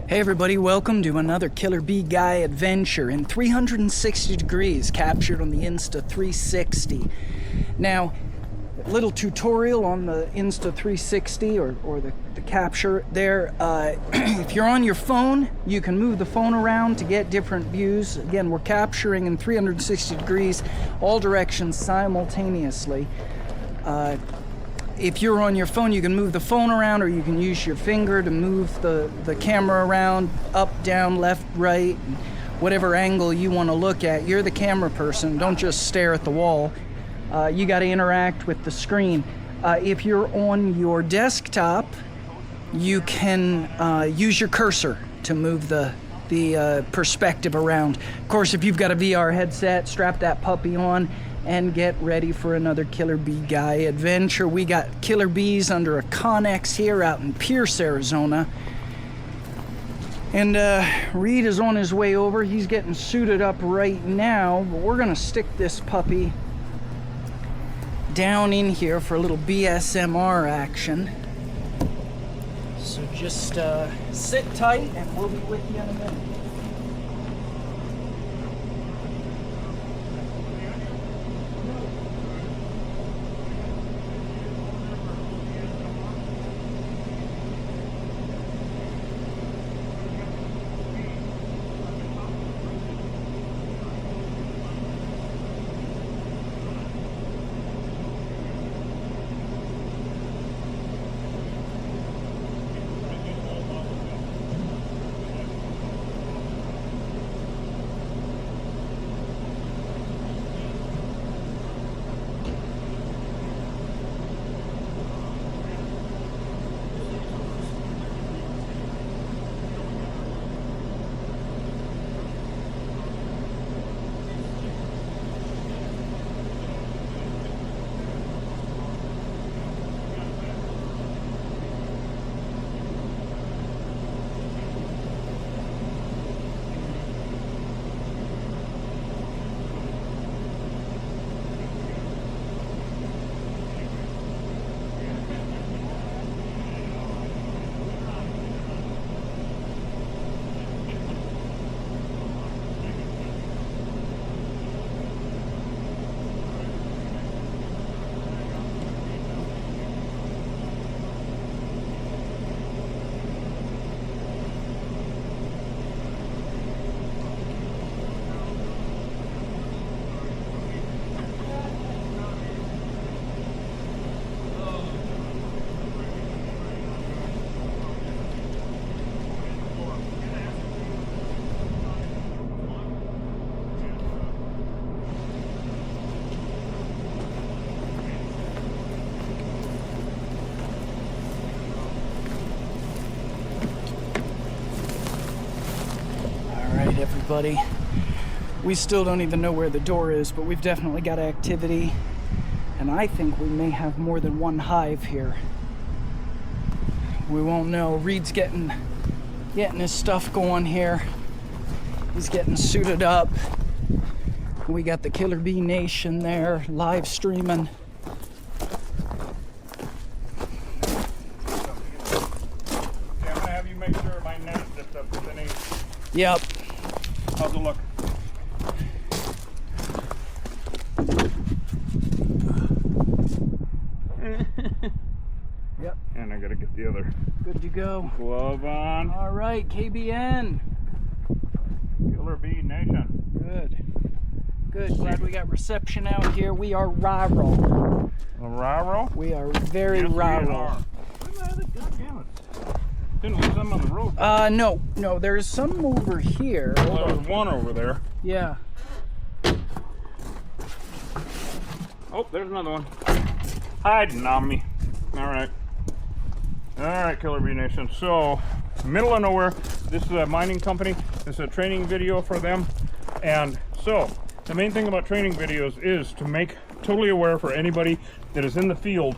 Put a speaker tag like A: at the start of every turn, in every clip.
A: Hey everybody, welcome to another Killer Bee Guy adventure in 360 degrees, captured on the Insta360. Now, a little tutorial on the Insta360 or the capture there. If you're on your phone, you can move the phone around to get different views. Again, we're capturing in 360 degrees, all directions simultaneously. If you're on your phone, you can move the phone around, or you can use your finger to move the camera around, up, down, left, right, whatever angle you want to look at. You're the camera person. Don't just stare at the wall. You got to interact with the screen. If you're on your desktop, you can use your cursor to move the perspective around. Of course, if you've got a VR headset, strap that puppy on and get ready for another Killer Bee Guy adventure. We got killer bees under a Connex here out in Pierce, Arizona. And Reed is on his way over. He's getting suited up right now, but we're gonna stick this puppy down in here for a little BSMR action. So just sit tight and we'll be with you in a minute. Everybody, we still don't even know where the door is, but we've definitely got activity, and I think we may have more than one hive here. We won't know. Reed's getting his stuff going here. He's getting suited up. We got the Killer Bee Nation there live streaming.
B: Yeah, I'm gonna have you make sure my net zipped up with an 8.
A: Yep.
B: How's it look?
A: Yep.
B: And I gotta get the other.
A: Good to go.
B: Glove on.
A: All right, KBN.
B: Killer Bee Nation.
A: Good. Good. Glad we got reception out here. We are rural.
B: Raro?
A: We are very
B: Yes,
A: rural.
B: we are. God damn it. Didn't leave them on the road.
A: No, there's some over here.
B: Well, there's one over there.
A: Yeah.
B: Oh, there's another one. Hiding on me. Alright. Alright, Killer Bee Nation. So, middle of nowhere. This is a mining company. This is a training video for them. And so, the main thing about training videos is to make totally aware for anybody that is in the field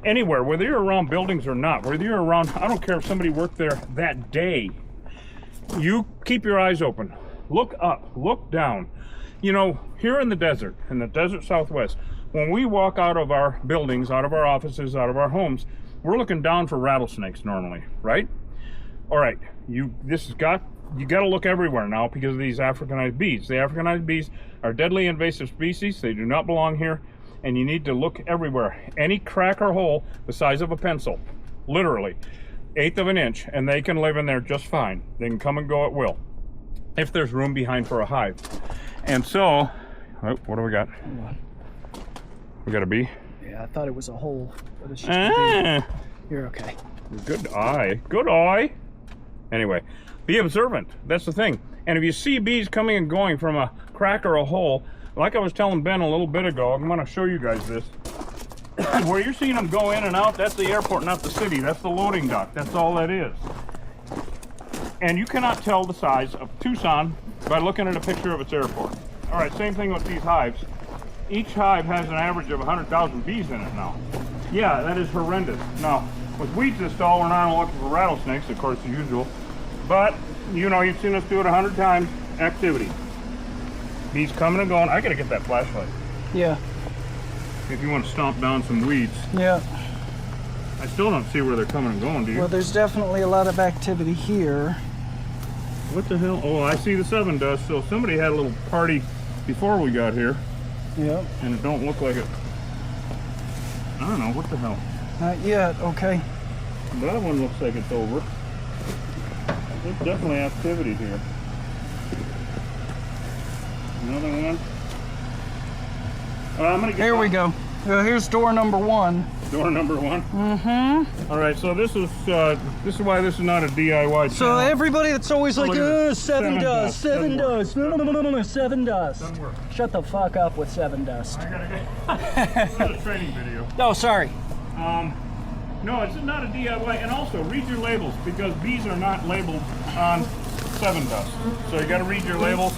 B: anywhere, whether you're around buildings or not, whether you're around, I don't care if somebody worked there that day, you keep your eyes open, look up, look down. You know, here in the desert Southwest, when we walk out of our buildings, out of our offices, out of our homes, we're looking down for rattlesnakes normally, right? All right, you got to look everywhere now because of these Africanized bees. The Africanized bees are deadly invasive species. They do not belong here, and you need to look everywhere. Any crack or hole the size of a pencil, literally, 1/8 of an inch, and they can live in there just fine. They can come and go at will, if there's room behind for a hive. And so, oh, what do we got?
A: Hold on.
B: We got a bee?
A: Yeah, I thought it was a hole, but it's just a bee. You're okay.
B: Good eye. Good eye. Anyway, be observant. That's the thing. And if you see bees coming and going from a crack or a hole, like I was telling Ben a little bit ago, I'm going to show you guys this. Where you're seeing them go in and out, that's the airport, not the city. That's the loading dock. That's all that is. And you cannot tell the size of Tucson by looking at a picture of its airport. All right, same thing with these hives. Each hive has an average of 100,000 bees in it now. Yeah, that is horrendous. Now, with weeds installed, we're not looking for rattlesnakes, of course, the usual. But, you know, you've seen us do it 100 times. Activity. Bees coming and going. I gotta get that flashlight.
A: Yeah.
B: If you want to stomp down some weeds.
A: Yeah.
B: I still don't see where they're coming and going, do you?
A: Well, there's definitely a lot of activity here.
B: What the hell? Oh, I see the 7 dust. So somebody had a little party before we got here.
A: Yeah.
B: And it don't look like it. I don't know. What the hell?
A: Not yet. Okay.
B: That one looks like it's over. There's definitely activity here. Another one. I'm gonna get
A: Here we go. Here's door number 1.
B: Door number 1.
A: Mm-hmm.
B: All right, so this is why this is not a DIY
A: So
B: channel.
A: everybody that's always like,
B: Look at this.
A: 7 dust, 7 dust. No, 7 dust.
B: Doesn't work.
A: Shut the fuck up with 7 dust.
B: I gotta get. This is a training video.
A: Oh, sorry.
B: No, it's not a DIY, and also read your labels because bees are not labeled on 7 dust. So you got to read your labels,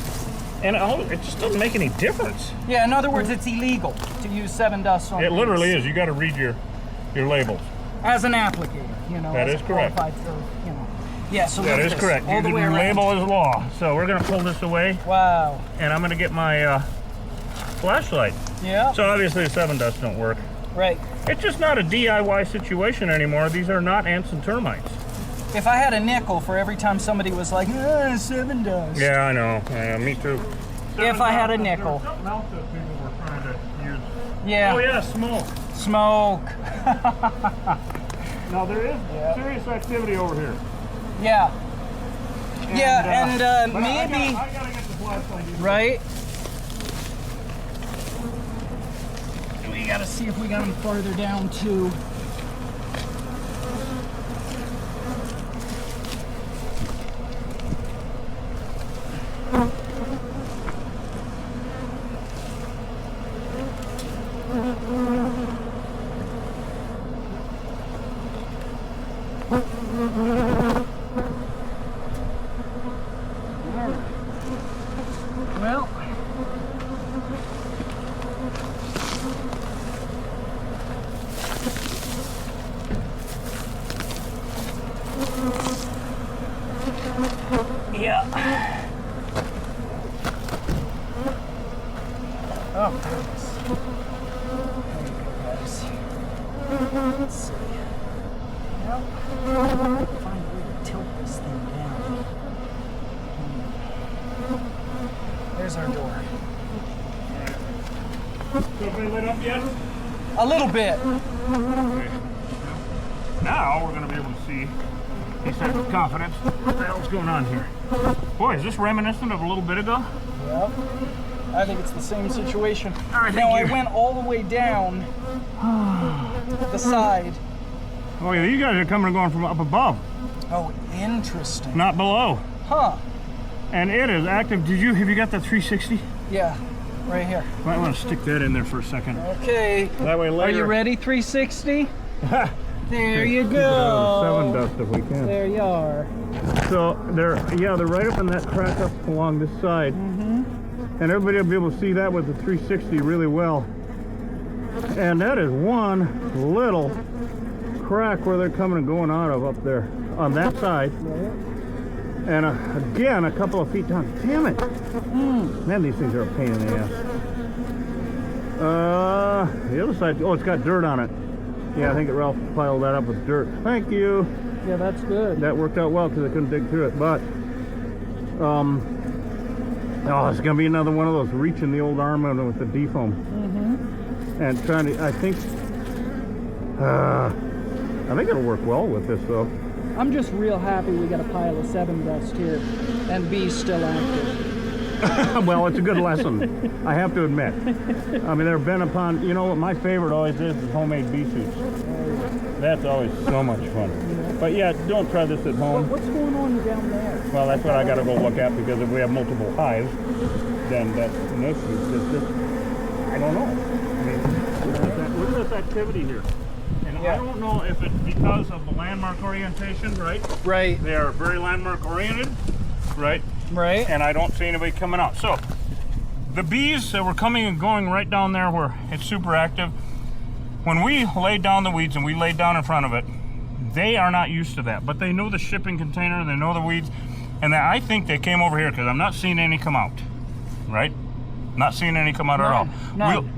B: and it just doesn't make any difference.
A: Yeah, in other words, it's illegal to use 7 dust on
B: It
A: bees.
B: literally is. You got to read your labels.
A: As an applicator, you know.
B: That
A: as
B: is correct.
A: qualified for, you know. Yeah, so
B: That
A: look
B: is
A: at this,
B: correct.
A: all the way
B: Your
A: around.
B: label is law. So we're gonna pull this away,
A: Wow.
B: and I'm gonna get my flashlight.
A: Yeah.
B: So obviously the 7 dust don't work.
A: Right.
B: It's just not a DIY situation anymore. These are not ants and termites.
A: If I had a nickel for every time somebody was like, 7 dust.
B: Yeah, I know. Yeah, me too.
A: If I had a nickel.
B: There was something else that people were trying to use.
A: Yeah.
B: Oh yeah, smoke.
A: Smoke.
B: Now there is serious activity over here.
A: Yeah. And
B: but
A: maybe.
B: I gotta get the flashlight.
A: Right? We gotta see if we got them farther down too. Well, yeah. Oh, goodness. There you go, guys. Let's see. Well, find a way to tilt this thing down. There's our door.
B: Somebody lit up yet?
A: A little bit.
B: Okay. Now we're gonna be able to see. He said with confidence. What the hell's going on here? Boy, is this reminiscent of a little bit ago?
A: Yep. I think it's the same situation.
B: All right,
A: now, I
B: thank you.
A: went all the way down the side.
B: Oh yeah, you guys are coming and going from up above,
A: Oh, interesting.
B: not below.
A: Huh.
B: And it is active. Have you got the 360?
A: Yeah, right here.
B: Might want to stick that in there for a second.
A: Okay.
B: That way
A: Are
B: later.
A: you ready, 360? There you go.
B: 7 dust if we can.
A: There you are.
B: So they're right up in that crack up along this side. And everybody will be able to see that with the 360 really well. And that is one little crack where they're coming and going out of up there on that side. And again, a couple of feet down. Damn it! Man, these things are a pain in the ass. The other side, oh, it's got dirt on it. Yeah, I think Ralph piled that up with dirt. Thank you.
A: Yeah, that's good.
B: That worked out well because I couldn't dig through it. But oh, it's gonna be another one of those reaching the old arm out with the defoam and trying to. I think it'll work well with this though.
A: I'm just real happy we got a pile of 7 dust here and bees still active.
B: Well, it's a good lesson, I have to admit. I mean, they've been upon, you know what my favorite always is homemade bee suits. That's always so much fun. But yeah, don't try this at home.
A: What's going on down there?
B: Well, that's what I gotta go look at, because if we have multiple hives, then that's an issue. Just, I don't know. I mean, look at this activity here. And I don't know if it's because of the landmark orientation, right?
A: Right.
B: They are very landmark oriented, right?
A: Right.
B: And I don't see anybody coming out. So the bees that were coming and going right down there where it's super active, when we laid down the weeds and we laid down in front of it, they are not used to that, but they know the shipping container, they know the weeds, and I think they came over here because I'm not seeing any come out, right? Not seeing any come out at all.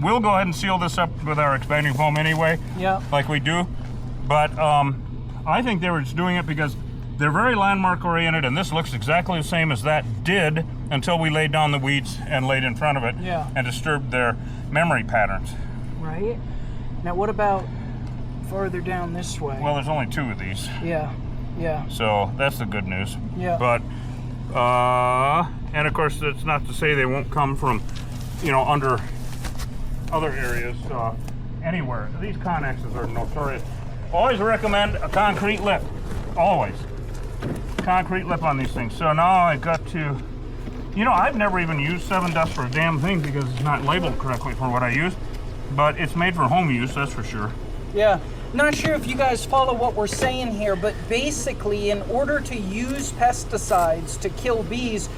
B: We'll go ahead and seal this up with our expanding foam anyway, like we do, but I think they were just doing it because they're very landmark oriented, and this looks exactly the same as that did until we laid down the weeds and laid in front of it and disturbed their memory patterns.
A: Right. Now what about farther down this way?
B: Well, there's only 2 of these.
A: Yeah.
B: So that's the good news.
A: Yeah.
B: But, and of course, that's not to say they won't come from, you know, under other areas, anywhere. These connexes are notorious. Always recommend a concrete lip. Always. Concrete lip on these things. So now I got to, you know, I've never even used 7 dust for a damn thing because it's not labeled correctly for what I use. But it's made for home use, that's for sure.
A: Yeah. Not sure if you guys follow what we're saying here, but basically in order to use pesticides to kill bees,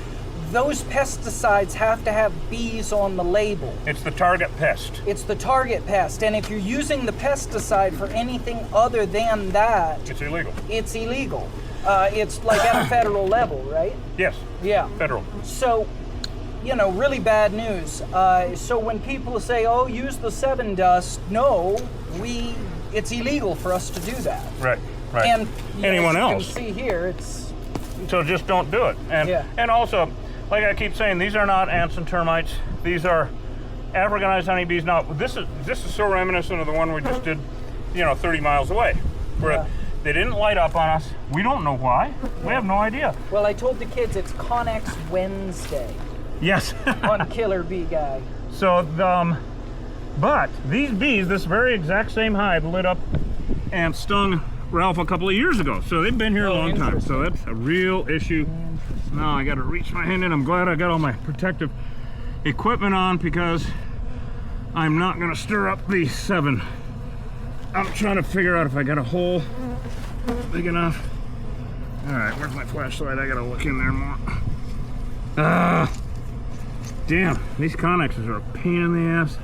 A: those pesticides have to have bees on the label.
B: It's the target pest.
A: It's the target pest, and if you're using the pesticide for anything other than that,
B: it's illegal.
A: It's illegal. It's like at a federal level, right?
B: Yes.
A: Yeah.
B: Federal.
A: So, you know, really bad news. So when people say, oh, use the 7 dust, no, it's illegal for us to do that.
B: Right.
A: And
B: anyone
A: as you
B: else
A: can see here, it's...
B: So just don't do it. And also, like I keep saying, these are not ants and termites. These are Africanized honeybees. Now, this is so reminiscent of the one we just did, you know, 30 miles away, where they didn't light up on us. We don't know why. We have no idea.
A: Well, I told the kids it's Connex Wednesday.
B: Yes.
A: On Killer Bee Guy.
B: So, but these bees, this very exact same hive, lit up and stung Ralph a couple of years ago. So they've been here a long time. So that's a real issue. Now I got to reach my hand in. I'm glad I got all my protective equipment on because I'm not going to stir up the 7. I'm trying to figure out if I got a hole big enough. All right, where's my flashlight? I got to look in there more. Damn, these connexes are a pain in the ass.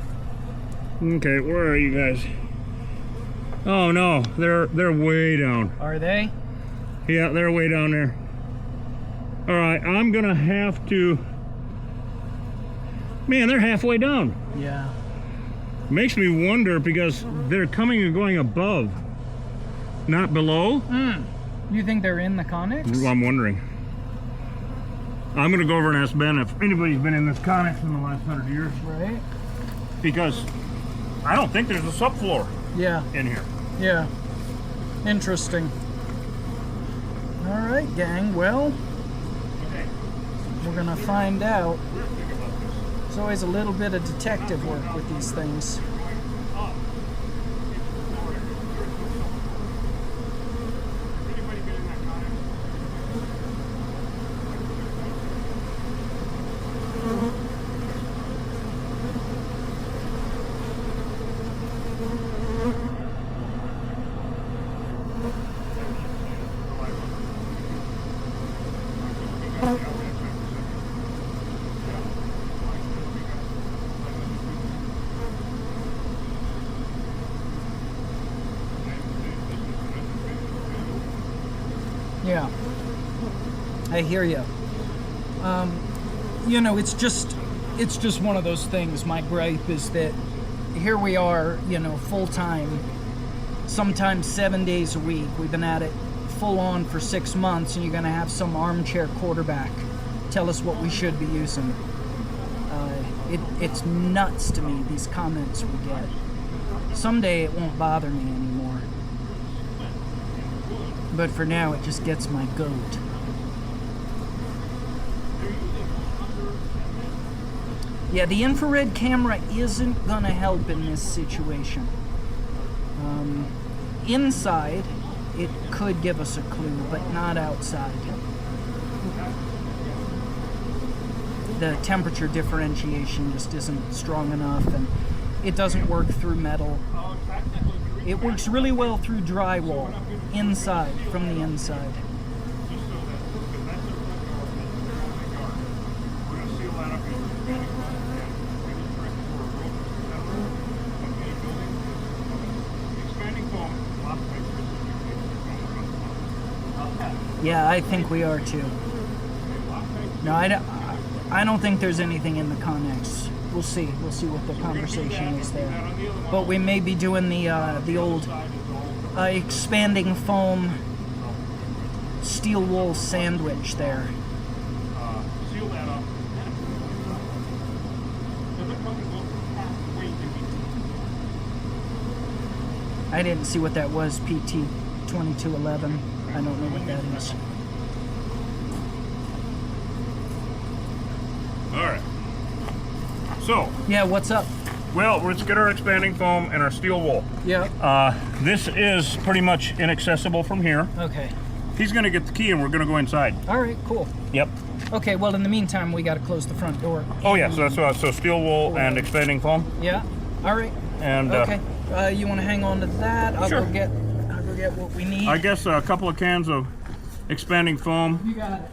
B: Okay, where are you guys? Oh no, they're way down.
A: Are they?
B: Yeah, they're way down there. All right, I'm gonna have to. Man, they're halfway down.
A: Yeah.
B: Makes me wonder because they're coming and going above, not below.
A: You think they're in the Connex?
B: I'm wondering. I'm gonna go over and ask Ben if anybody's been in this Connex in the last 100 years.
A: Right.
B: Because I don't think there's a subfloor in here.
A: Yeah. Interesting. All right, gang. Well, we're gonna find out. There's always a little bit of detective work with these things. Yeah, I hear you. You know, it's just one of those things. My gripe is that here we are, you know, full time, sometimes 7 days a week. We've been at it full on for 6 months and you're going to have some armchair quarterback tell us what we should be using. It's nuts to me, these comments we get. Someday it won't bother me anymore. But for now, it just gets my goat. Yeah, the infrared camera isn't gonna help in this situation. Inside, it could give us a clue, but not outside. The temperature differentiation just isn't strong enough, and it doesn't work through metal. It works really well through drywall, inside, from the inside. Yeah, I think we are too. No, I don't think there's anything in the Connex. We'll see. We'll see what the conversation is there. But we may be doing the old expanding foam steel wool sandwich there. I didn't see what that was, PT 2211. I don't know what that is.
B: All right. So.
A: Yeah, what's up?
B: Well, let's get our expanding foam and our steel wool.
A: Yeah.
B: This is pretty much inaccessible from here.
A: Okay.
B: He's going to get the key and we're going to go inside.
A: All right, cool.
B: Yep.
A: Okay, well, in the meantime, we got to close the front door.
B: Oh, yeah, so that's so steel wool and expanding foam.
A: Yeah. All right.
B: And
A: okay. You want to hang on to that? I'll
B: sure.
A: go get what we need.
B: I guess a couple of cans of expanding foam.
A: You got it.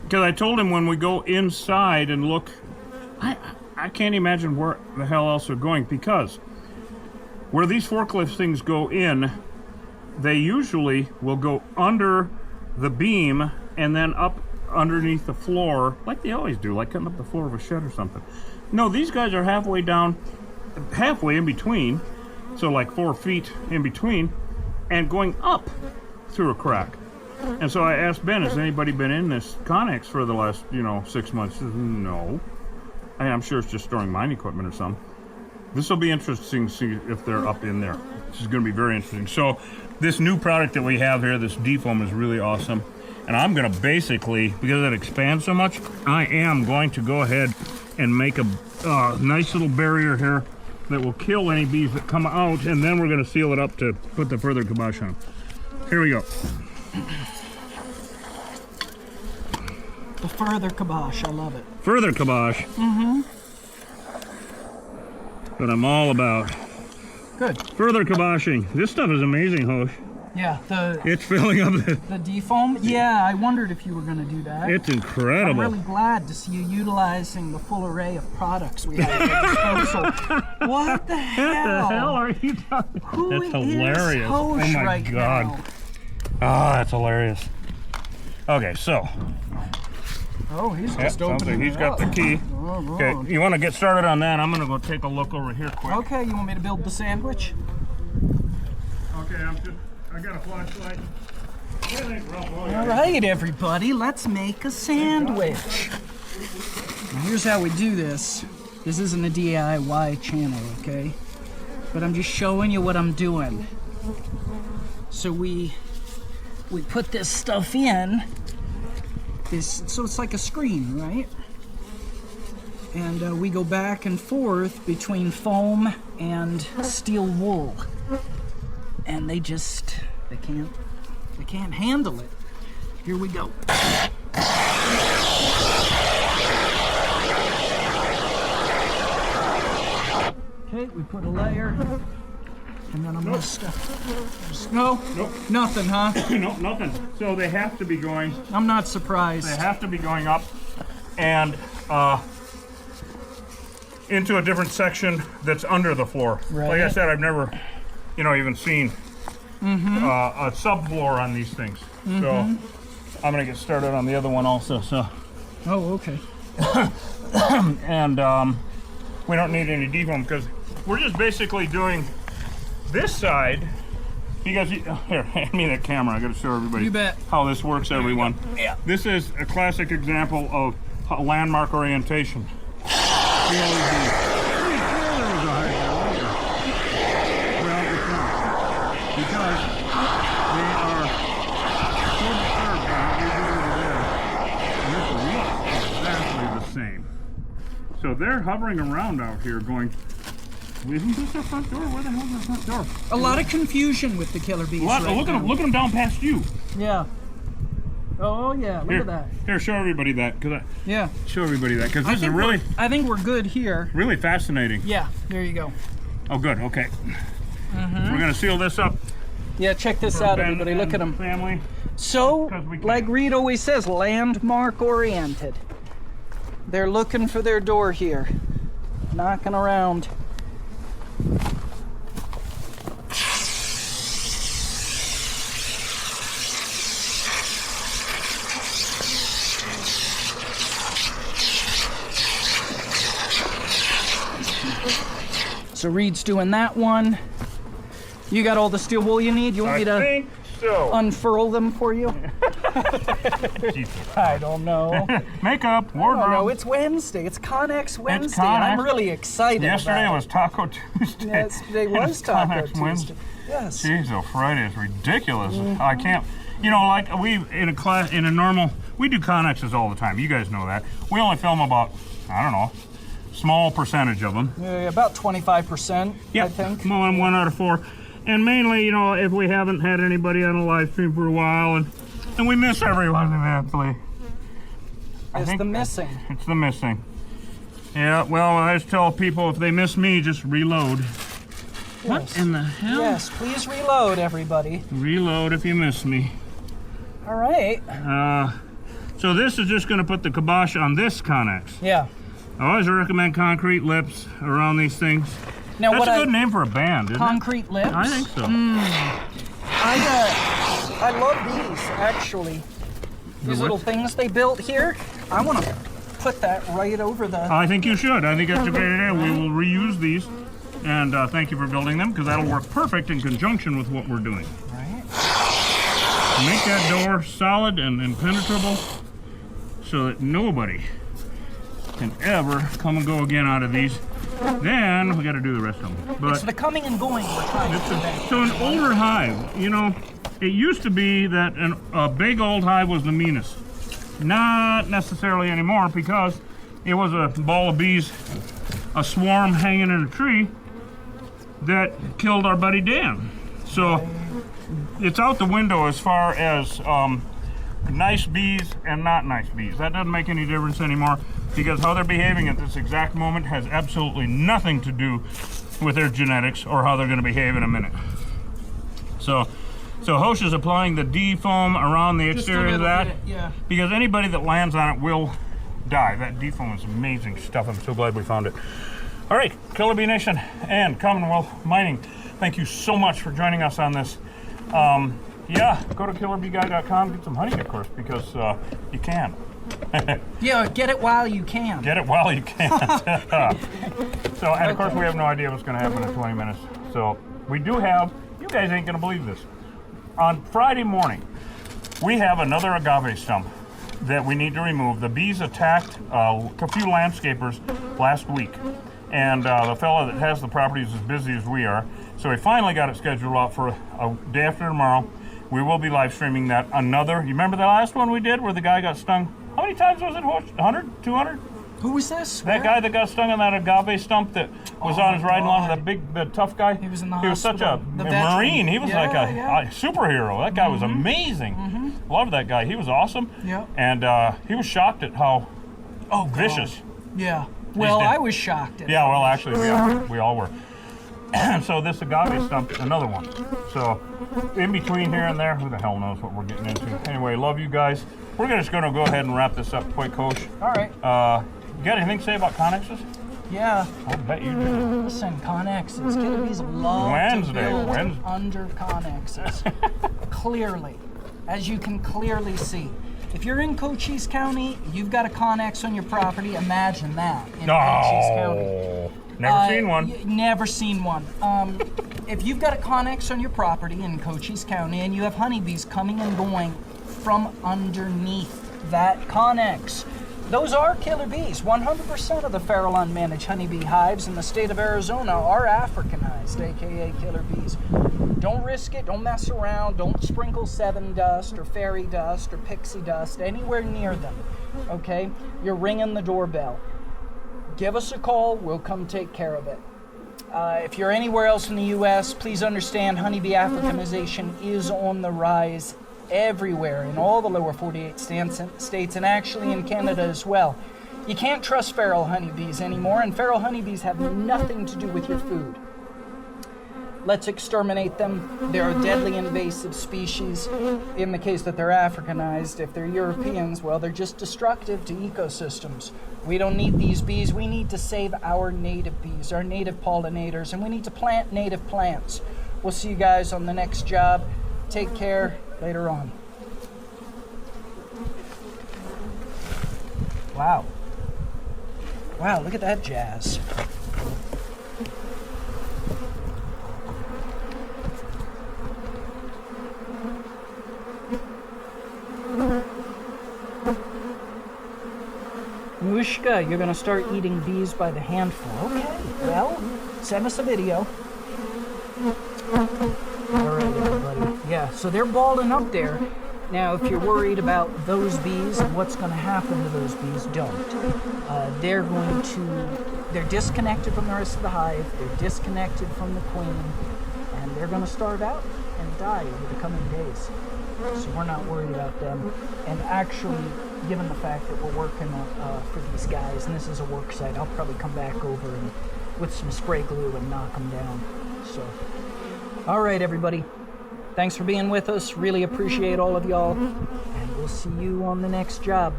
B: Because I told him when we go inside and look, I can't imagine where the hell else they're going, because where these forklift things go in, they usually will go under the beam and then up underneath the floor, like they always do, like cutting up the floor of a shed or something. No, these guys are halfway down, halfway in between, so like 4 feet in between, and going up through a crack. And so I asked Ben, has anybody been in this Connex for the last, 6 months? He says, no. I'm sure it's just storing mine equipment or something. This will be interesting to see if they're up in there. This is going to be very interesting. So this new product that we have here, this D-foam, is really awesome. And I'm going to basically, because it expands so much, I am going to go ahead and make a nice little barrier here that will kill any bees that come out, and then we're going to seal it up to put the further kibosh on. Here we go.
A: The further kibosh, I love it.
B: Further kibosh.
A: Mm-hmm.
B: But I'm all about.
A: Good.
B: Further kiboshing. This stuff is amazing, Hosh.
A: Yeah,
B: it's filling up
A: the D-foam. Yeah, I wondered if you were going to do that.
B: It's incredible.
A: I'm really glad to see you utilizing the full array of products we have at our disposal. What the hell?
B: What the hell are you talking?
A: Who
B: That's hilarious.
A: Is Hosh
B: oh my
A: right
B: god.
A: Now?
B: Oh, that's hilarious. Okay, so.
A: Oh, he's just opening
B: He's got the key.
A: Oh,
B: okay, you want to get started on that? I'm going to go take a look over here quick.
A: Okay, you want me to build the sandwich?
B: Okay, I got a flashlight.
A: All right, everybody, let's make a sandwich. Now, here's how we do this. This isn't a DIY channel, okay? But I'm just showing you what I'm doing. So we put this stuff in. So it's like a screen, right? And we go back and forth between foam and steel wool. And they can't handle it. Here we go. Okay, we put a layer, and then I'm gonna stuff. No?
B: Nope.
A: Nothing, huh?
B: No, nothing. So they have to be going.
A: I'm not surprised.
B: They have to be going up and into a different section that's under the floor.
A: Right.
B: Like I said, I've never, even seen a subfloor on these things. So I'm gonna get started on the other one also. So.
A: Oh, okay.
B: And we don't need any defoam because we're just basically doing this side Because here, hand me that camera. I got to show everybody
A: You bet.
B: how this works, everyone.
A: Yeah.
B: This is a classic example of landmark orientation. Because they are so disturbed by what we do over there, and this looks exactly the same. So they're hovering around out here going, isn't this our front door? Where the hell is our front door?
A: A lot of confusion with the killer bees.
B: Look at them down past you.
A: Yeah. Oh yeah, look at that.
B: Here, show everybody that,
A: Yeah.
B: show everybody that, because this is really,
A: I think we're good here.
B: really fascinating.
A: Yeah, there you go.
B: Oh, good. Okay. We're gonna seal this up.
A: Yeah, check this out, everybody. Look at them.
B: Family.
A: So,
B: 'Cause we can.
A: like Reed always says, landmark oriented. They're looking for their door here, knocking around. So Reed's doing that one. You got all the steel wool you need? You want me to
B: think so.
A: unfurl them for you? I don't know.
B: Makeup,
A: I
B: wardrobe.
A: don't know. It's Wednesday. It's Connex Wednesday.
B: Connex.
A: I'm really excited.
B: Yesterday
A: about
B: was Taco Tuesday.
A: Yesterday
B: And
A: was
B: it's
A: Taco
B: Connex
A: Tuesday.
B: Wednesday.
A: Yes.
B: Jeez, oh, Friday is ridiculous. I can't, you know, like we in a normal, we do Connexes all the time. You guys know that. We only film about, I don't know, small percentage of them.
A: Yeah, about 25%, I think.
B: One out of 4. And mainly, you know, if we haven't had anybody on a live stream for a while, and we miss everyone eventually.
A: It's the missing.
B: It's the missing. Yeah, well, I just tell people if they miss me, just reload.
A: Yes.
B: What in the hell?
A: Yes, please reload, everybody.
B: Reload if you miss me.
A: All right.
B: So this is just going to put the kibosh on this Connex.
A: Yeah.
B: I always recommend concrete lips around these things.
A: Now,
B: That's
A: what
B: a good name for a band, isn't
A: Concrete lips?
B: it? I think so.
A: I love these, actually. These little things they built here. I want to put that right over the...
B: I think you should. I think that's a great idea. We will reuse these. And thank you for building them, because that'll work perfect in conjunction with what we're doing.
A: Right.
B: Make that door solid and impenetrable so that nobody can ever come and go again out of these. Then we got to do the rest of them. But
A: It's the coming and going we're trying to prevent.
B: so an older hive, you know, it used to be that a big old hive was the meanest. Not necessarily anymore, because it was a ball of bees, a swarm hanging in a tree that killed our buddy Dan. So it's out the window as far as nice bees and not nice bees. That doesn't make any difference anymore, because how they're behaving at this exact moment has absolutely nothing to do with their genetics or how they're going to behave in a minute. So Hosh is applying the D-foam around the exterior of that,
A: yeah.
B: because anybody that lands on it will die. That D-foam is amazing stuff. I'm so glad we found it. All right, Killer Bee Nation and Commonwealth Mining, thank you so much for joining us on this. Yeah, go to killerbeeguy.com, get some honey, of course, because you can.
A: Yeah, get it while you can.
B: Get it while you can. So, and of course, we have no idea what's going to happen in 20 minutes. So, we do have, you guys ain't going to believe this. On Friday morning, we have another agave stump that we need to remove. The bees attacked a few landscapers last week, and the fella that has the property is as busy as we are. So, we finally got it scheduled out for a day after tomorrow. We will be live streaming that. You remember the last one we did where the guy got stung? How many times was it? 100? 200?
A: Who was this?
B: That guy that got stung on that agave stump that was on his riding along with the tough guy?
A: He was in the
B: He was such a
A: hospital.
B: Marine. He was like a
A: Yeah.
B: superhero. That guy was amazing. Loved that guy. He was awesome.
A: Yeah.
B: And he was shocked at how vicious.
A: Yeah. Well,
B: dead.
A: I was shocked at
B: Yeah, well, actually, we all were. So this agave stump, another one. So in between here and there, who the hell knows what we're getting into. Anyway, love you guys. We're just going to go ahead and wrap this up quick, Coach.
A: All right.
B: You got anything to say about Connexes?
A: Yeah.
B: I bet you do.
A: Listen, Connexes. Killer bees love to build under Connexes. Clearly. As you can clearly see. If you're in Cochise County, you've got a Connex on your property. Imagine that in Cochise County.
B: Never seen one.
A: Never seen one. if you've got a connex on your property in Cochise County and you have honeybees coming and going from underneath that connex, those are killer bees. 100% of the feral unmanaged honeybee hives in the state of Arizona are Africanized, aka killer bees. Don't risk it, don't mess around, don't sprinkle seven dust or fairy dust or pixie dust anywhere near them, okay? You're ringing the doorbell. Give us a call, we'll come take care of it. If you're anywhere else in the U.S., please understand honeybee Africanization is on the rise everywhere in all the lower 48 states and actually in Canada as well. You can't trust feral honeybees anymore, and feral honeybees have nothing to do with your food. Let's exterminate them. They're a deadly invasive species. In the case that they're Africanized, if they're Europeans, well, they're just destructive to ecosystems. We don't need these bees. We need to save our native bees, our native pollinators, and we need to plant native plants. We'll see you guys on the next job. Take care. Later on. Wow. Wow, look at that jazz. Mushka, you're gonna start eating bees by the handful. Okay, well, send us a video. Alright, everybody. Yeah, so they're balling up there. Now, if you're worried about those bees and what's going to happen to those bees, don't. They're disconnected from the rest of the hive, they're disconnected from the queen, and they're going to starve out and die over the coming days. So we're not worried about them. And actually, given the fact that we're working for these guys, and this is a work site, I'll probably come back over and, with some spray glue and knock them down. So. All right, everybody. Thanks for being with us. Really appreciate all of y'all. And we'll see you on the next job.